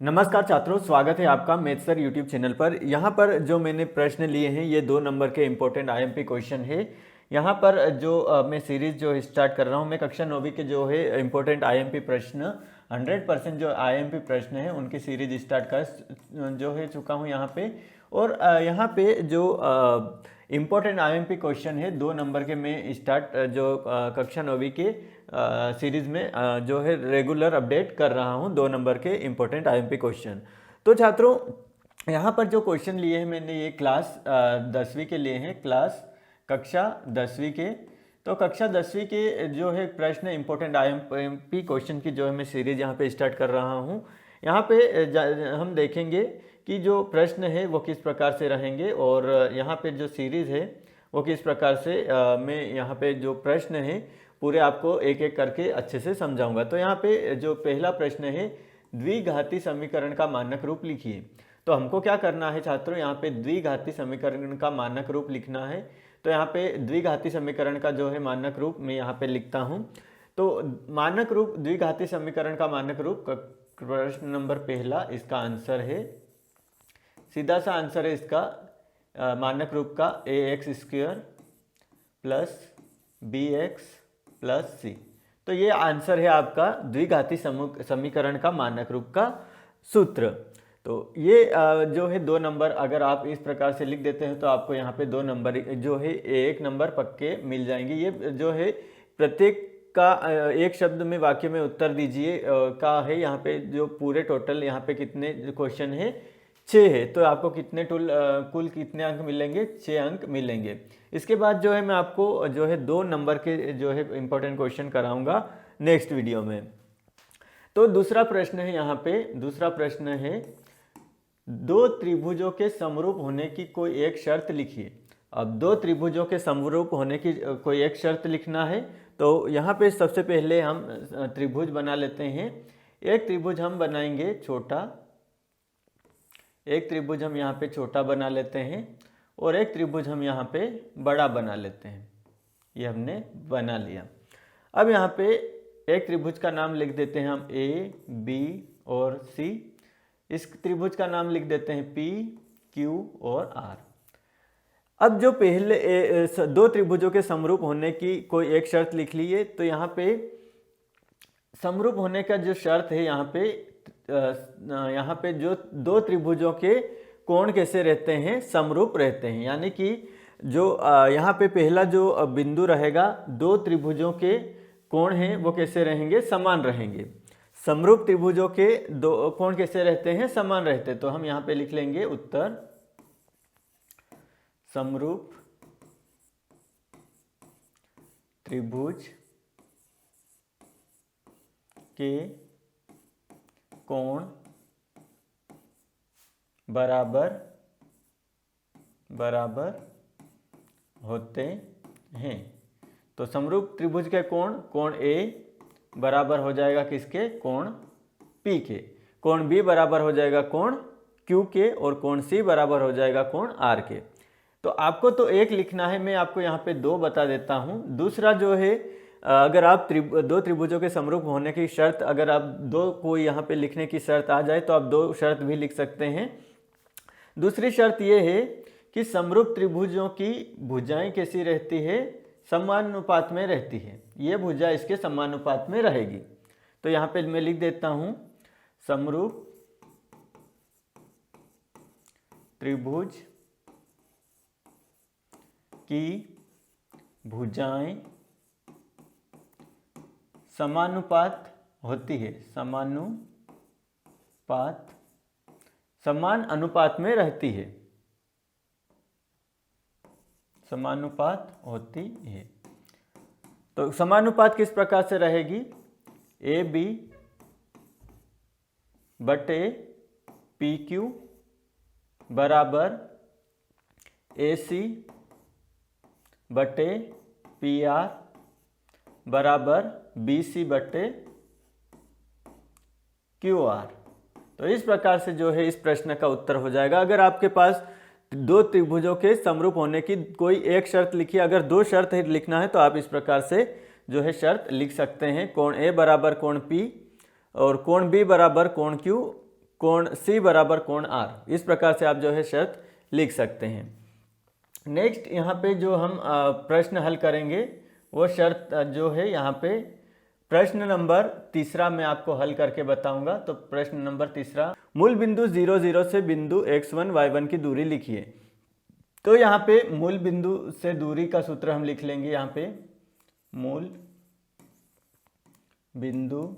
नमस्कार छात्रों, स्वागत है आपका मैथ्स सर यूट्यूब चैनल पर। यहाँ पर जो मैंने प्रश्न लिए हैं ये 2 नंबर के इम्पोर्टेंट आईएमपी क्वेश्चन है। यहाँ पर जो मैं सीरीज जो स्टार्ट कर रहा हूँ, मैं कक्षा 9वीं के जो है इम्पोर्टेंट आईएमपी प्रश्न 100% जो आईएमपी प्रश्न है उनकी सीरीज स्टार्ट कर जो है चुका हूँ यहाँ पे। और यहाँ पे जो इम्पोर्टेंट आईएमपी क्वेश्चन है 2 नंबर के मैं स्टार्ट जो कक्षा 9वीं के सीरीज में जो है रेगुलर अपडेट कर रहा हूं 2 नंबर के इम्पोर्टेंट आईएमपी क्वेश्चन। तो छात्रों यहाँ पर जो क्वेश्चन लिए हैं मैंने ये क्लास 10वीं के लिए हैं, क्लास कक्षा 10वीं के। तो कक्षा 10वीं के जो है प्रश्न इम्पोर्टेंट आईएमपी क्वेश्चन की जो है मैं सीरीज यहाँ पे स्टार्ट कर रहा हूँ। यहाँ पे हम देखेंगे कि जो प्रश्न है वो किस प्रकार से रहेंगे और यहाँ पे जो सीरीज है वो किस प्रकार से मैं यहाँ पे जो प्रश्न है पूरे आपको एक एक करके अच्छे से समझाऊंगा। तो यहाँ पे जो पहला प्रश्न है, द्विघाती समीकरण का मानक रूप लिखिए। तो हमको क्या करना है छात्रों, यहाँ पे द्विघाती समीकरण का मानक रूप लिखना है। तो यहाँ पे द्विघाती समीकरण का जो है मानक रूप मैं यहाँ पे लिखता हूँ। तो मानक रूप, द्विघाती समीकरण का मानक रूप, प्रश्न नंबर पहला इसका आंसर है, सीधा सा आंसर है इसका मानक रूप का ax² प्लस bx प्लस सी। तो ये आंसर है आपका द्विघाती समीकरण का मानक रूप का सूत्र। तो ये जो है 2 नंबर अगर आप इस प्रकार से लिख देते हैं तो आपको यहाँ पे 2 नंबर जो है 1 नंबर पक्के मिल जाएंगे। ये जो है प्रत्येक का एक शब्द में वाक्य में उत्तर दीजिए का है। यहाँ पे जो पूरे टोटल यहाँ पे कितने क्वेश्चन है, 6 है। तो आपको कितने कुल कितने अंक मिलेंगे, 6 अंक मिलेंगे। इसके बाद जो है मैं आपको जो है 2 नंबर के जो है इंपॉर्टेंट क्वेश्चन कराऊंगा नेक्स्ट वीडियो में। तो दूसरा प्रश्न है, यहाँ पे दूसरा प्रश्न है, 2 त्रिभुजों के समरूप होने की कोई एक शर्त लिखिए। अब 2 त्रिभुजों के समरूप होने की कोई एक शर्त लिखना है। तो यहाँ पे सबसे पहले हम त्रिभुज बना लेते हैं। एक त्रिभुज हम बनाएंगे छोटा, एक त्रिभुज हम यहाँ पे छोटा बना लेते हैं और एक त्रिभुज हम यहाँ पे बड़ा बना लेते हैं। ये हमने बना लिया। अब यहाँ पे एक त्रिभुज का नाम लिख देते हैं हम A, B और C। इस त्रिभुज का नाम लिख देते हैं P, Q और R। अब जो पहले 2 त्रिभुजों के समरूप होने की कोई एक शर्त लिख लीजिए। तो यहाँ पे समरूप होने का जो शर्त है, यहाँ पे जो 2 त्रिभुजों के कोण कैसे रहते हैं, समरूप रहते हैं। यानी कि जो यहाँ पे पहला जो बिंदु रहेगा, 2 त्रिभुजों के कोण हैं वो कैसे रहेंगे, समान रहेंगे। समरूप त्रिभुजों के 2 कोण कैसे रहते हैं, समान रहते हैं। तो हम यहाँ पे लिख लेंगे उत्तर, समरूप त्रिभुज के कोण बराबर होते हैं। तो समरूप त्रिभुज के कोण A बराबर हो जाएगा किसके, कोण P के, कोण B बराबर हो जाएगा कोण Q के और कोण C बराबर हो जाएगा कोण R के। तो आपको तो एक लिखना है, मैं आपको यहाँ पे 2 बता देता हूँ। दूसरा जो है, अगर आप 2 त्रिभुजों के समरूप होने की शर्त, अगर आप 2 कोई यहाँ पे लिखने की शर्त आ जाए तो आप 2 शर्त भी लिख सकते हैं। दूसरी शर्त ये है कि समरूप त्रिभुजों की भुजाएं कैसी रहती है, समानुपात में रहती है। ये भुजा इसके समानुपात में रहेगी। तो यहाँ पे मैं लिख देता हूँ, समरूप त्रिभुज की भुजाएं समानुपात होती है, समान अनुपात में रहती है, समानुपात होती है। तो समानुपात किस प्रकार से रहेगी, AB बटे PQ बराबर AC बटे PR बराबर BC बटे QR। तो इस प्रकार से जो है इस प्रश्न का उत्तर हो जाएगा। अगर आपके पास 2 त्रिभुजों के समरूप होने की कोई एक शर्त लिखी, अगर 2 शर्त लिखना है तो आप इस प्रकार से जो है शर्त लिख सकते हैं। कोण A बराबर कोण P और कोण B बराबर कोण Q, कोण C बराबर कोण R। इस प्रकार से आप जो है शर्त लिख सकते हैं। नेक्स्ट यहाँ पे जो हम प्रश्न हल करेंगे वो शर्त जो है यहाँ पे प्रश्न नंबर तीसरा मैं आपको हल करके बताऊंगा। तो प्रश्न नंबर तीसरा, मूल बिंदु 0 0 से बिंदु x1 y1 की दूरी लिखिए। तो यहाँ पे मूल बिंदु से दूरी का सूत्र हम लिख लेंगे। यहाँ पे मूल बिंदु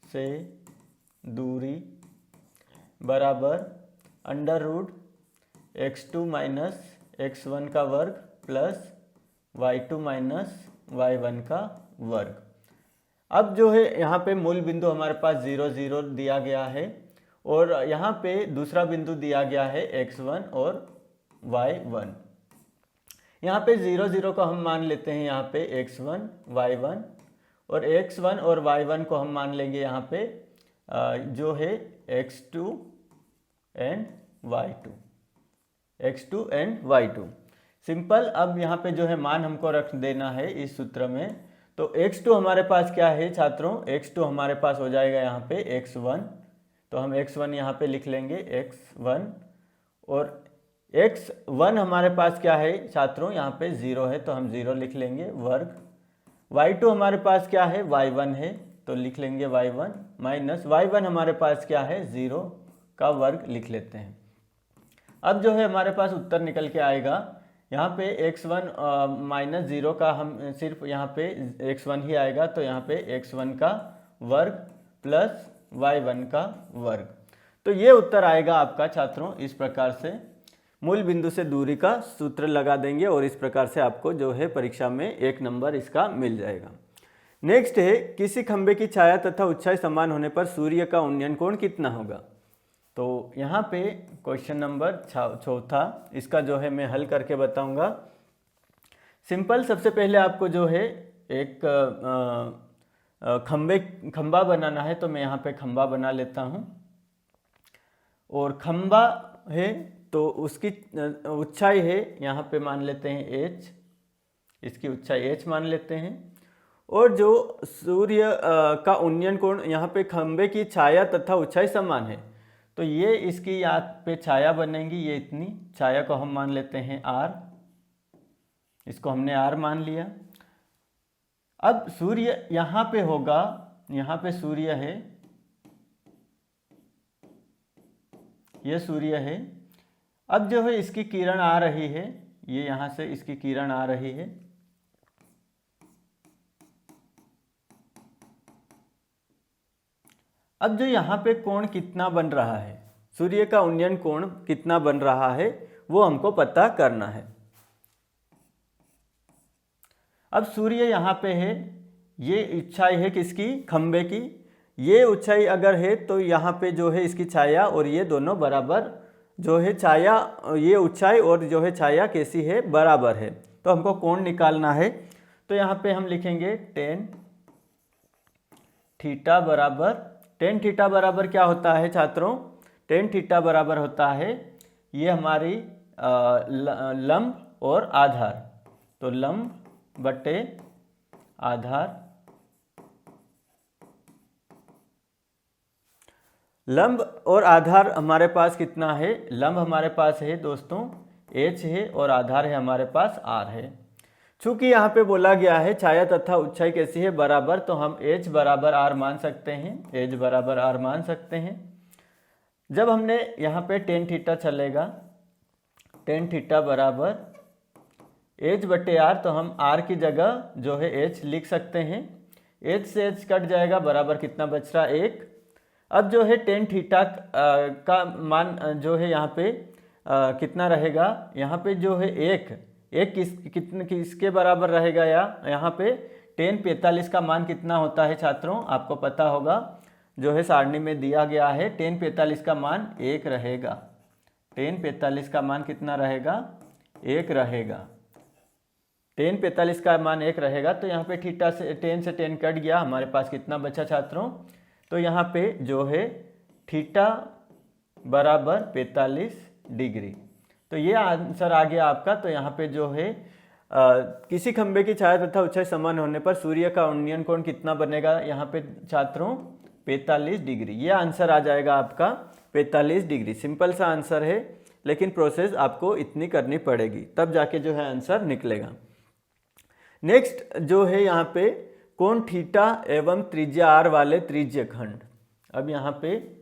से दूरी बराबर under root x2 minus x1 का वर्ग प्लस y2 माइनस y1 का वर्ग। अब जो है यहाँ पे मूल बिंदु हमारे पास 0 0 दिया गया है और यहाँ पे दूसरा बिंदु दिया गया है x1 और y1। यहाँ पे 0 0 को हम मान लेते हैं यहाँ पे x1 y1 और x1 और y1 को हम मान लेंगे यहाँ पे जो है x2 एंड y2। सिंपल। अब यहाँ पे जो है मान हमको रख देना है इस सूत्र में। तो x2 हमारे पास क्या है छात्रों, x2 हमारे पास हो जाएगा यहाँ पे x1। तो हम x1 यहाँ पे लिख लेंगे x1 और x1 हमारे पास क्या है छात्रों, यहाँ पे 0 है तो हम 0 लिख लेंगे वर्ग। y2 हमारे पास क्या है y1 है तो लिख लेंगे y1 माइनस y1 हमारे पास क्या है 0 का वर्ग लिख लेते हैं। अब जो है हमारे पास उत्तर निकल के आएगा यहाँ पे x1 माइनस 0 का हम सिर्फ यहाँ पे x1 ही आएगा। तो यहाँ पे x1 का वर्ग प्लस y1 का वर्ग। तो ये उत्तर आएगा आपका छात्रों। इस प्रकार से मूल बिंदु से दूरी का सूत्र लगा देंगे और इस प्रकार से आपको जो है परीक्षा में 1 नंबर इसका मिल जाएगा। नेक्स्ट है, किसी खंबे की छाया तथा ऊंचाई समान होने पर सूर्य का उन्नयन कोण कितना होगा। तो यहाँ पे क्वेश्चन नंबर चौथा, इसका जो है मैं हल करके बताऊंगा। सिंपल। सबसे पहले आपको जो है एक खंबा बनाना है। तो मैं यहाँ पे खंबा बना लेता हूँ और खंबा है तो उसकी ऊंचाई है यहाँ पे मान लेते हैं h, इसकी ऊंचाई h मान लेते हैं। और जो सूर्य का उन्नयन कोण, यहाँ पे खंबे की छाया तथा ऊंचाई समान है तो ये इसकी यहाँ पे छाया बनेगी, ये इतनी छाया को हम मान लेते हैं r, इसको हमने r मान लिया। अब सूर्य यहाँ पे होगा, यहाँ पे सूर्य है, ये सूर्य है। अब जो है इसकी किरण आ रही है, ये यहाँ से इसकी किरण आ रही है। अब जो यहाँ पे कोण कितना बन रहा है, सूर्य का उन्नयन कोण कितना बन रहा है वो हमको पता करना है। अब सूर्य यहाँ पे है, ये ऊंचाई है किसकी, खंबे की। ये ऊंचाई अगर है तो यहाँ पे जो है इसकी छाया और ये दोनों बराबर जो है छाया, ये ऊंचाई और जो है छाया कैसी है, बराबर है। तो हमको कोण निकालना है। तो यहाँ पे हम लिखेंगे tan थीटा बराबर, tan थीटा बराबर क्या होता है छात्रों, tan थीटा बराबर होता है ये हमारी लंब और आधार। तो लंब बटे आधार, लंब और आधार हमारे पास कितना है, लंब हमारे पास है दोस्तों h है और आधार है हमारे पास r है। चूंकि यहाँ पे बोला गया है छाया तथा ऊंचाई कैसी है, बराबर, तो हम h बराबर r मान सकते हैं, h बराबर r मान सकते हैं। जब हमने यहाँ पे tan थीटा चलेगा, tan थीटा बराबर h बटे r, तो हम r की जगह जो है h लिख सकते हैं। h से h कट जाएगा, बराबर कितना बच रहा, 1। अब जो है tan थीटा का मान जो है यहाँ पे कितना रहेगा, यहाँ पे जो है एक किसके बराबर रहेगा, या यहाँ पे tan 45 का मान कितना होता है छात्रों, आपको पता होगा, जो है सारणी में दिया गया है। tan 45 का मान 1 रहेगा, tan 45 का मान कितना रहेगा, 1 रहेगा। tan 45 का मान 1 रहेगा। तो यहाँ पे थीटा से tan से tan कट गया, हमारे पास कितना बचा छात्रों, तो यहाँ पे जो है थीटा बराबर 45 डिग्री। तो ये आंसर आ गया आपका। तो यहाँ पे जो है किसी खंबे की छाया तथा ऊंचाई समान होने पर सूर्य का उन्नयन कोण कितना बनेगा, यहाँ पे छात्रों 45 डिग्री। ये आंसर आ जाएगा आपका 45 डिग्री। सिंपल सा आंसर है, लेकिन प्रोसेस आपको इतनी करनी पड़ेगी, तब जाके जो है आंसर निकलेगा। नेक्स्ट जो है यहाँ पे कोण थीटा एवं त्रिज्या आर वाले त्रिज्य खंड। अब यहाँ पे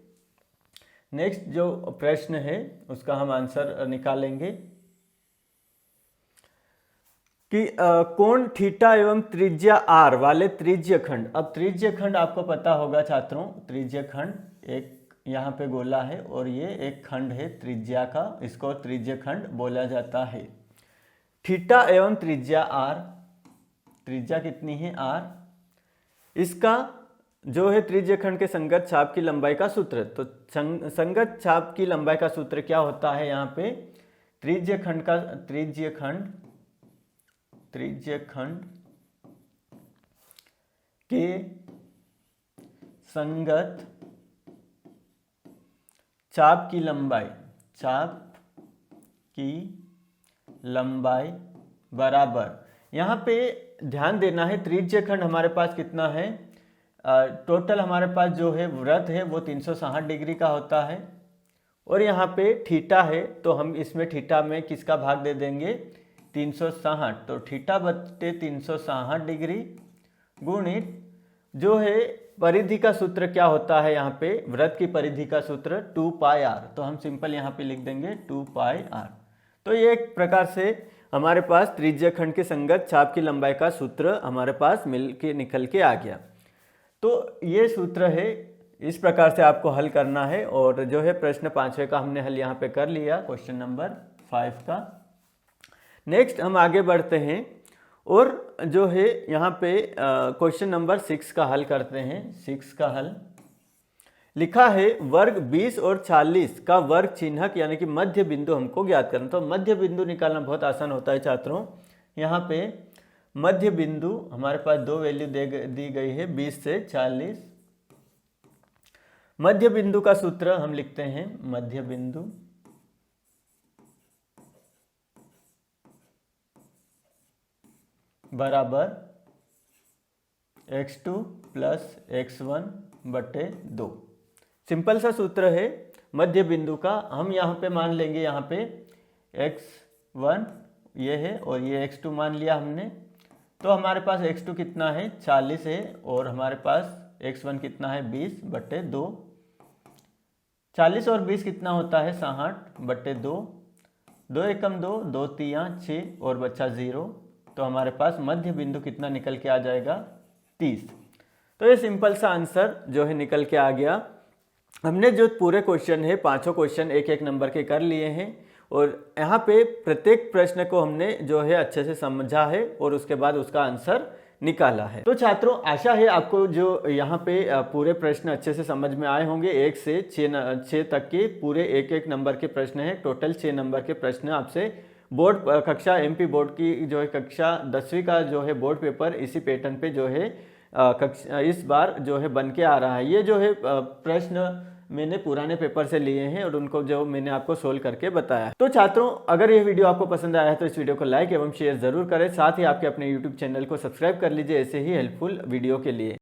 नेक्स्ट जो प्रश्न है उसका हम आंसर निकालेंगे कि कोण थीटा एवं त्रिज्या आर वाले त्रिज्य खंड। अब त्रिज्य खंड आपको पता होगा छात्रों, त्रिज्य खंड एक यहाँ पे गोला है और ये एक खंड है त्रिज्या का, इसको त्रिज्य खंड बोला जाता है। थीटा एवं त्रिज्या आर, त्रिज्या कितनी है आर, इसका जो है त्रिज्य खंड के संगत चाप की लंबाई का सूत्र। तो संगत चाप की लंबाई का सूत्र क्या होता है यहाँ पे, त्रिज्य खंड का त्रिज्य खंड के संगत चाप की लंबाई बराबर, यहाँ पे ध्यान देना है त्रिज्य खंड हमारे पास कितना है, टोटल हमारे पास जो है वृत्त है वो 360 डिग्री का होता है, और यहाँ पे थीटा है तो हम इसमें थीटा में किसका भाग दे देंगे 360, तो थीटा बटे 360 डिग्री गुणित जो है परिधि का सूत्र क्या होता है यहाँ पे, वृत्त की परिधि का सूत्र 2 पाई आर, तो हम सिंपल यहाँ पे लिख देंगे 2 पाई आर। तो ये एक प्रकार से हमारे पास त्रिज्य खंड के संगत चाप की लंबाई का सूत्र हमारे पास निकल के आ गया। तो ये सूत्र है, इस प्रकार से आपको हल करना है। और जो है प्रश्न 5वें का हमने हल यहाँ पे कर लिया, क्वेश्चन नंबर 5 का। नेक्स्ट हम आगे बढ़ते हैं और जो है यहाँ पे क्वेश्चन नंबर 6 का हल करते हैं। 6 का हल लिखा है, वर्ग 20 और 40 का वर्ग चिन्हक यानी कि मध्य बिंदु हमको ज्ञात करना। तो मध्य बिंदु निकालना बहुत आसान होता है छात्रों। यहाँ पे मध्य बिंदु हमारे पास दो वैल्यू दी गई है 20 से 40। मध्य बिंदु का सूत्र हम लिखते हैं, मध्य बिंदु बराबर x2 प्लस x1 बटे 2। सिंपल सा सूत्र है मध्य बिंदु का। हम यहाँ पे मान लेंगे, यहाँ पे x1 ये है और ये x2 मान लिया हमने। तो हमारे पास x2 कितना है 40 है और हमारे पास x1 कितना है 20 बटे 2। 40 और 20 कितना होता है 60 बटे 2। 2 एकम 2, 2 तिया 6 और बचा 0। तो हमारे पास मध्य बिंदु कितना निकल के आ जाएगा 30। तो ये सिंपल सा आंसर जो है निकल के आ गया। हमने जो पूरे क्वेश्चन है, पांचों क्वेश्चन एक एक नंबर के कर लिए हैं और यहाँ पे प्रत्येक प्रश्न को हमने जो है अच्छे से समझा है और उसके बाद उसका आंसर निकाला है। तो छात्रों आशा है आपको जो यहाँ पे पूरे प्रश्न अच्छे से समझ में आए होंगे। 1 से 6 तक के पूरे एक एक नंबर के प्रश्न है। टोटल 6 नंबर के प्रश्न आपसे बोर्ड कक्षा एमपी बोर्ड की जो है कक्षा 10वीं का जो है बोर्ड पेपर इसी पैटर्न पे जो है कक्षा इस बार जो है बन के आ रहा है। ये जो है प्रश्न मैंने पुराने पेपर से लिए हैं और उनको जो मैंने आपको सोल्व करके बताया। तो छात्रों अगर यह वीडियो आपको पसंद आया है तो इस वीडियो को लाइक एवं शेयर जरूर करें। साथ ही आपके अपने यूट्यूब चैनल को सब्सक्राइब कर लीजिए ऐसे ही हेल्पफुल वीडियो के लिए।